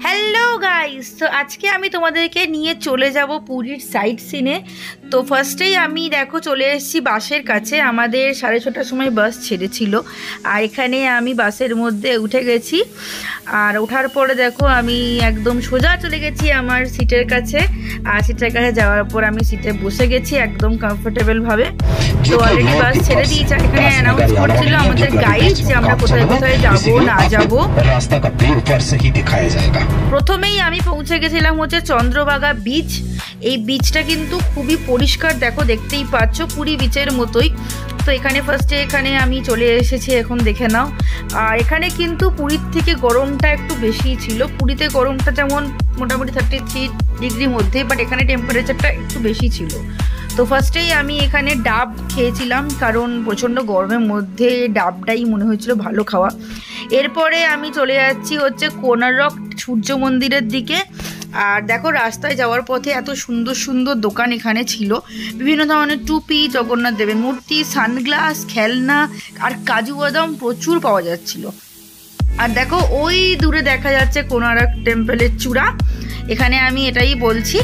Hello guys, তো আজকে আমি তোমাদেরকে নিয়ে চলে যাব পুরীর সাইট সিনে। তো ফার্স্টেই আমি দেখো চলে এসেছি বাসের কাছে। আমাদের 6:30টার সময় বাস ছেড়েছিল, আর এখানে আমি বাসের মধ্যে উঠে গেছি। আর ওঠার পরে দেখো আমি একদম সোজা চলে গেছি আমার সিটের কাছে। আর সিটের কাছে যাওয়ার পর আমি সিটে বসে গেছি একদম কমফোর্টেবলভাবে। তো অলরেডি বাস ছেড়ে দিয়েছে। এখানে অ্যানাউন্স করছিল আমাদের গাইড যে আমরা কোথায় কোথায় যাবো না যাবো। প্রথমেই আমি পৌঁছে গেছিলাম হচ্ছে চন্দ্রভাগা বিচ। এই বিচটা কিন্তু খুবই পরিষ্কার, দেখো দেখতেই পাচ্ছ পুরী বিচের মতোই। তো এখানে ফার্স্টে আমি চলে এসেছি, এখন দেখে নাও। আর এখানে কিন্তু পুরীর থেকে গরমটা একটু বেশিই ছিল। পুরীতে গরমটা যেমন মোটামুটি 33 ডিগ্রির মধ্যে, বাট এখানে টেম্পারেচারটা একটু বেশি ছিল। তো ফার্স্টেই আমি এখানে ডাব খেয়েছিলাম, কারণ প্রচণ্ড গরমের মধ্যে ডাবটাই মনে হয়েছিল ভালো খাওয়া। এরপরে আমি চলে যাচ্ছি হচ্ছে কোনারক সূর্য মন্দিরের দিকে। আর দেখো রাস্তায় যাওয়ার পথে এত সুন্দর সুন্দর দোকান এখানে ছিল, বিভিন্ন ধরনের টুপি, জগন্নাথ দেবের মূর্তি, সানগ্লাস, খেলনা আর কাজু বাদাম প্রচুর পাওয়া যাচ্ছিল। আর দেখো ওই দূরে দেখা যাচ্ছে কোনারক টেম্পলের চূড়া, এখানে আমি এটাই বলছি।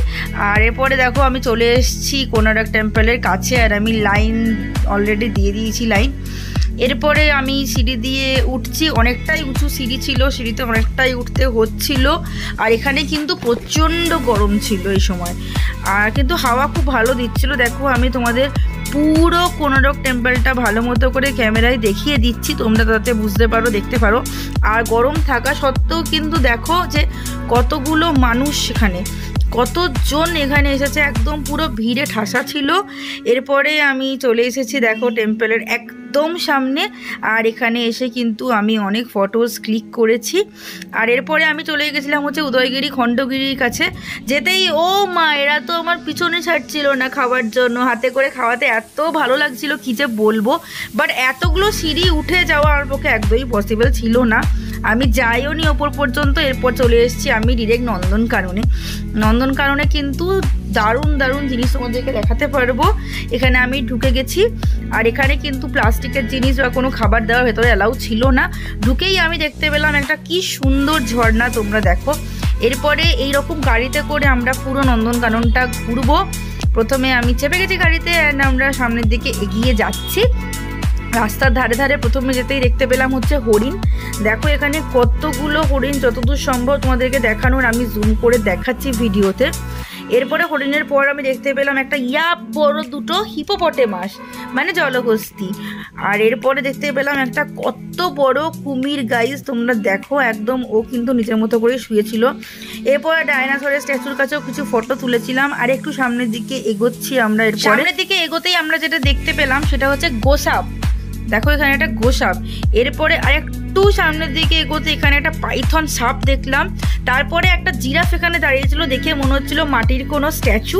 আর এরপরে দেখো আমি চলে এসেছি কোনারক টেম্পলের কাছে, আর আমি লাইন অলরেডি দিয়ে দিয়েছি লাইন। এরপরে আমি সিঁড়ি দিয়ে উঠছি, অনেকটাই উঁচু সিঁড়ি ছিল, সিঁড়িতে অনেকটাই উঠতে হচ্ছিল। আর এখানে কিন্তু প্রচণ্ড গরম ছিল এই সময়, আর কিন্তু হাওয়া খুব ভালো দিচ্ছিল। দেখো আমি তোমাদের পুরো কোনারক টেম্পলটা ভালো মতো করে ক্যামেরায় দেখিয়ে দিচ্ছি, তোমরা তাতে বুঝতে পারো, দেখতে পারো। আর গরম থাকা সত্ত্বেও কিন্তু দেখো যে কতগুলো মানুষ সেখানে, কতজন এখানে এসেছে, একদম পুরো ভিড়ে ঠাসা ছিল। এরপরে আমি চলে এসেছি দেখো টেম্পলের একদম সামনে। আর এখানে এসে কিন্তু আমি অনেক ফটোস ক্লিক করেছি। আর এরপরে আমি চলে গেছিলাম হচ্ছে উদয়গিরি খণ্ডগিরির কাছে। যেতেই ও মা, এরা তো আমার পিছনে ছাড়ছিল না খাওয়ার জন্য, হাতে করে খাওয়াতে এত ভালো লাগছিল কি যে বলবো। বাট এতগুলো সিঁড়ি উঠে যাওয়া আমার পক্ষে একদমই পসিবল ছিল না, আমি যাইও নি ওপর পর্যন্ত। এরপর চলে এসেছি আমি ডিরেক্ট নন্দনকাননে। নন্দনকাননে কিন্তু দারুণ দারুণ জিনিস তোমাদেরকে দেখাতে পারবো। এখানে আমি ঢুকে গেছি, আর এখানে কিন্তু প্লাস্টিকের জিনিস বা কোনো খাবার দেওয়ার ভেতরে অ্যালাউ ছিল না। ঢুকেই আমি দেখতে পেলাম একটা কি সুন্দর ঝর্ণা, তোমরা দেখো। এরপরে এইরকম গাড়িতে করে আমরা পুরো নন্দনকাননটা ঘুরবো। প্রথমে আমি চেপে গেছি গাড়িতে, অ্যান্ড আমরা সামনের দিকে এগিয়ে যাচ্ছি। রাস্তার ধারে ধারে প্রথমে যেতেই দেখতে পেলাম হচ্ছে হরিণ। দেখো এখানে কতগুলো হরিণ, যতদূর সম্ভব তোমাদেরকে দেখানোর আমি জুম করে দেখাচ্ছি ভিডিওতে। এরপরে হরিণের পর আমি দেখতে পেলাম একটা বড় দুটো হিপোপটেমাস, মানে জলহস্তী। আর এরপরে দেখতে পেলাম একটা কত বড় কুমির, গাইজ তোমরা দেখো, একদম ও কিন্তু নিজের মতো করে শুয়েছিল। এরপরে ডাইনোসরের স্ট্যাচুর কাছেও কিছু ফটো তুলেছিলাম। আর একটু সামনের দিকে এগোচ্ছি আমরা। এর সামনের দিকে এগোতেই আমরা যেটা দেখতে পেলাম সেটা হচ্ছে গোসাপ। দেখো এখানে একটা গোসাপ। এরপরে আরেকটু সামনের দিকে এগোতে এখানে একটা পাইথন সাপ দেখলাম। তারপরে একটা জিরাফ এখানে দাঁড়িয়েছিল, দেখে মনে হচ্ছিল মাটির কোনো স্ট্যাচু।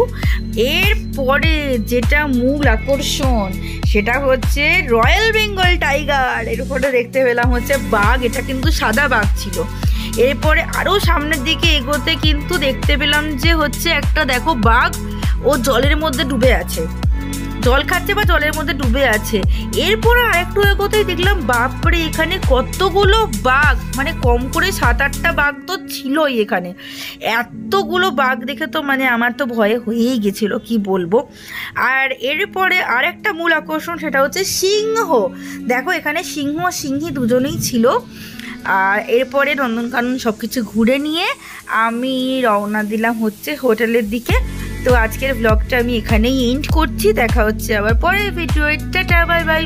এরপরে যেটা মূল আকর্ষণ সেটা হচ্ছে রয়্যাল বেঙ্গল টাইগার। এরপরে দেখতে পেলাম হচ্ছে বাঘ, এটা কিন্তু সাদা বাঘ ছিল। এরপরে আরও সামনের দিকে এগোতে কিন্তু দেখতে পেলাম যে হচ্ছে একটা দেখো বাঘ, ও জলের মধ্যে ডুবে আছে, জল খাচ্ছে বা জলের মধ্যে ডুবে আছে। এরপরে আরেকটু এগোতেই দেখলাম বাপরে এখানে কতগুলো বাঘ, মানে কম করে 7-8টা বাঘ তো ছিলই এখানে। এতগুলো বাঘ দেখে তো মানে আমার তো ভয়ে হয়েই গেছিল, কি বলবো। আর এরপরে আরেকটা মূল আকর্ষণ সেটা হচ্ছে সিংহ। দেখো এখানে সিংহ সিংহী দুজনেই ছিল। আর এরপরে নন্দনকানন সব কিছু ঘুরে নিয়ে আমি রওনা দিলাম হচ্ছে হোটেলের দিকে। তো আজকের ব্লগটা আমি এখানেই এন্ড করছি, দেখা হচ্ছে আবার পরের ভিডিও। Tata, bye bye.